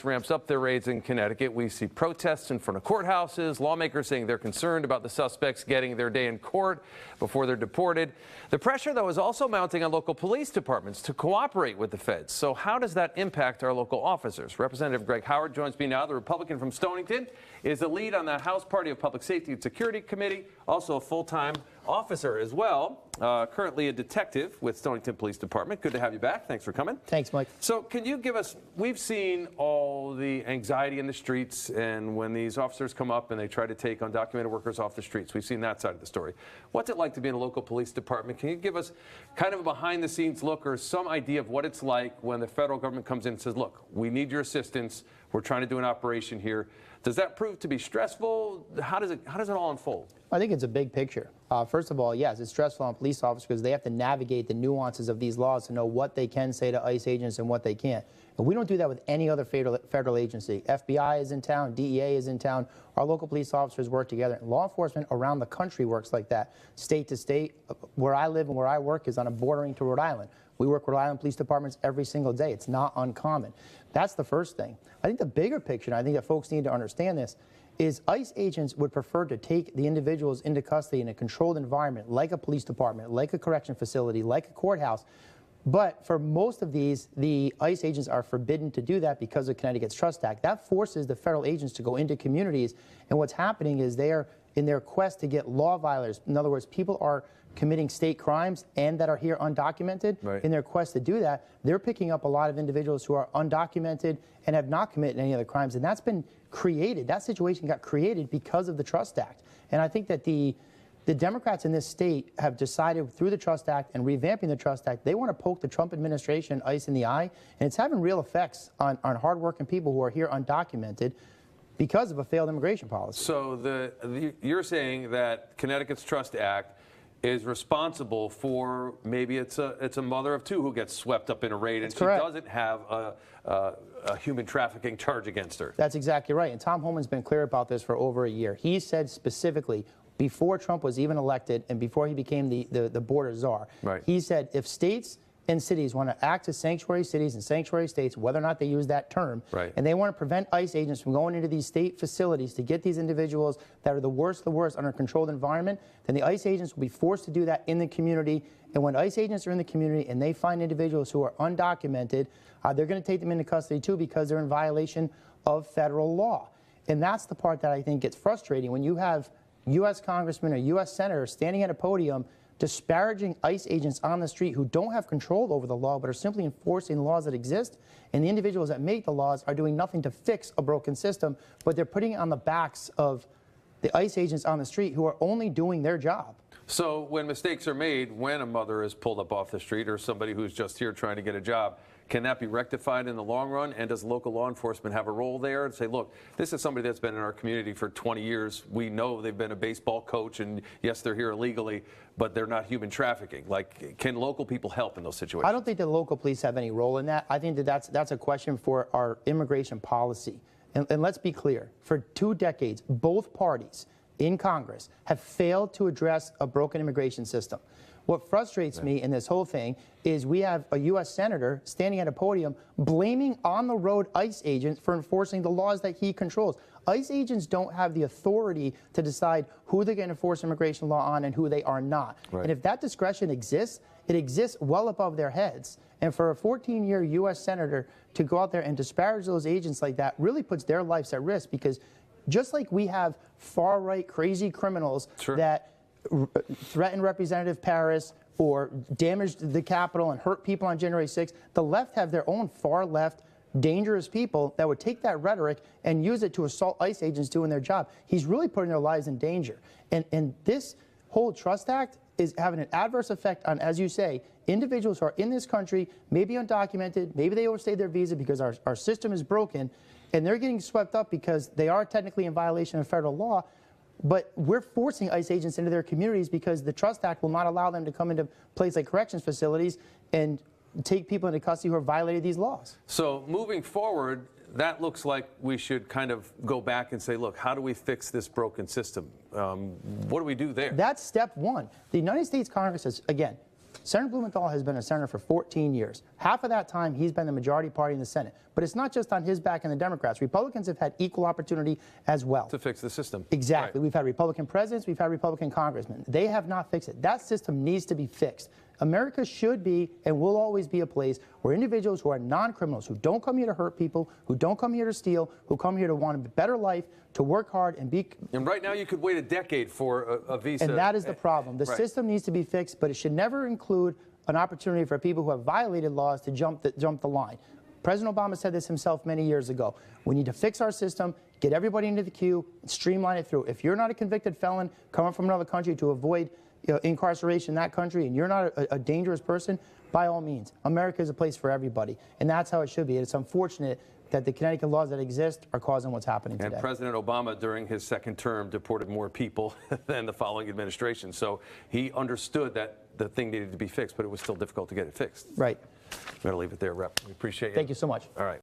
Ramps up their raids in Connecticut. We see protests in front of courthouses, lawmakers saying they're concerned about the suspects getting their day in court before they're deported. The pressure, though, is also mounting on local police departments to cooperate with the feds. So how does that impact our local officers? Representative Greg Howard joins me now. The Republican from Stonington is the lead on the House Party of Public Safety and Security Committee, also a full-time officer as well, currently a detective with Stonington Police Department. Good to have you back. Thanks for coming. Thanks, Mike. So can you give us, we've seen all the anxiety in the streets, and when these officers come up and they try to take undocumented workers off the streets, we've seen that side of the story. What's it like to be in a local police department? Can you give us kind of a behind-the-scenes look or some idea of what it's like when the federal government comes in and says, look, we need your assistance, we're trying to do an operation here? Does that prove to be stressful? How does it all unfold? I think it's a big picture. First of all, yes, it's stressful on police officers because they have to navigate the nuances of these laws to know what they can say to ICE agents and what they can't. But we don't do that with any other federal agency. FBI is in town, DEA is in town. Our local police officers work together. And law enforcement around the country works like that, state to state. Where I live and where I work is on a bordering to Rhode Island. We work with Rhode Island police departments every single day. It's not uncommon. That's the first thing. I think the bigger picture, and I think that folks need to understand this, is ICE agents would prefer to take the individuals into custody in a controlled environment, like a police department, like a correction facility, like a courthouse. But for most of these, the ICE agents are forbidden to do that because of Connecticut's Trust Act. That forces the federal agents to go into communities, and what's happening is they are, in their quest to get law violators, in other words, people are committing state crimes and that are here undocumented. Right. In their quest to do that, they're picking up a lot of individuals who are undocumented and have not committed any other crimes. And that's been created. That situation got created because of the Trust Act. And I think that the Democrats in this state have decided through the Trust Act and revamping the Trust Act, they want to poke the Trump administration, ICE, in the eye. And it's having real effects on hardworking people who are here undocumented because of a failed immigration policy. So you're saying that Connecticut's Trust Act is responsible for maybe it's a mother of two who gets swept up in a raid and she doesn't have a human trafficking charge against her. That's exactly right. And Tom Homan's been clear about this for over a year. He said specifically, before Trump was even elected and before he became the border czar, right, he said if states and cities want to act as sanctuary cities and sanctuary states, whether or not they use that term, right, and they want to prevent ICE agents from going into these state facilities to get these individuals that are the worst of the worst under a controlled environment, then the ICE agents will be forced to do that in the community. And when ICE agents are in the community and they find individuals who are undocumented, they're going to take them into custody too because they're in violation of federal law. And that's the part that I think gets frustrating when you have U.S. congressmen or U.S. senators standing at a podium disparaging ICE agents on the street who don't have control over the law but are simply enforcing the laws that exist, and the individuals that make the laws are doing nothing to fix a broken system, but they're putting it on the backs of the ICE agents on the street who are only doing their job. So when mistakes are made, when a mother is pulled up off the street or somebody who's just here trying to get a job, can that be rectified in the long run? And does local law enforcement have a role there and say, look, this is somebody that's been in our community for 20 years. We know they've been a baseball coach, and yes, they're here illegally, but they're not human trafficking. Like, can local people help in those situations? I don't think the local police have any role in that. I think that that's a question for our immigration policy. And let's be clear, for 2 decades, both parties in Congress have failed to address a broken immigration system. What frustrates me in this whole thing is we have a U.S. senator standing at a podium blaming on-the-road ICE agents for enforcing the laws that he controls. ICE agents don't have the authority to decide who they're going to enforce immigration law on and who they are not. Right. And if that discretion exists, it exists well above their heads. And for a 14-year U.S. senator to go out there and disparage those agents like that really puts their lives at risk, because just like we have far-right crazy criminals that threaten Representative Paris or damaged the Capitol and hurt people on January 6th, the left have their own far-left dangerous people that would take that rhetoric and use it to assault ICE agents doing their job. He's really putting their lives in danger. And this whole Trust Act is having an adverse effect on, as you say, individuals who are in this country, maybe undocumented, maybe they overstayed their visa because our system is broken, and they're getting swept up because they are technically in violation of federal law. But we're forcing ICE agents into their communities because the Trust Act will not allow them to come into places like corrections facilities and take people into custody who have violated these laws. So moving forward, that looks like we should kind of go back and say, look, how do we fix this broken system? What do we do there? That's step one. The United States Congress has, again, Senator Blumenthal has been a senator for 14 years. Half of that time, he's been the majority party in the Senate. But it's not just on his back and the Democrats. Republicans have had equal opportunity as well. To fix the system. Exactly. Right. We've had Republican presidents. We've had Republican congressmen. They have not fixed it. That system needs to be fixed. America should be and will always be a place where individuals who are non-criminals, who don't come here to hurt people, who don't come here to steal, who come here to want a better life, to work hard and be... And right now you could wait a decade for a visa. And that is the problem. The Right. system needs to be fixed, but it should never include an opportunity for people who have violated laws to jump the line. President Obama said this himself many years ago. We need to fix our system, get everybody into the queue, and streamline it through. If you're not a convicted felon coming from another country to avoid incarceration in that country, and you're not a dangerous person, by all means, America is a place for everybody, and that's how it should be. It's unfortunate that the Connecticut laws that exist are causing what's happening today. And President Obama, during his second term, deported more people than the following administration. So he understood that the thing needed to be fixed, but it was still difficult to get it fixed. Right. We're going to leave it there, Rep. We appreciate it. Thank you so much. All right.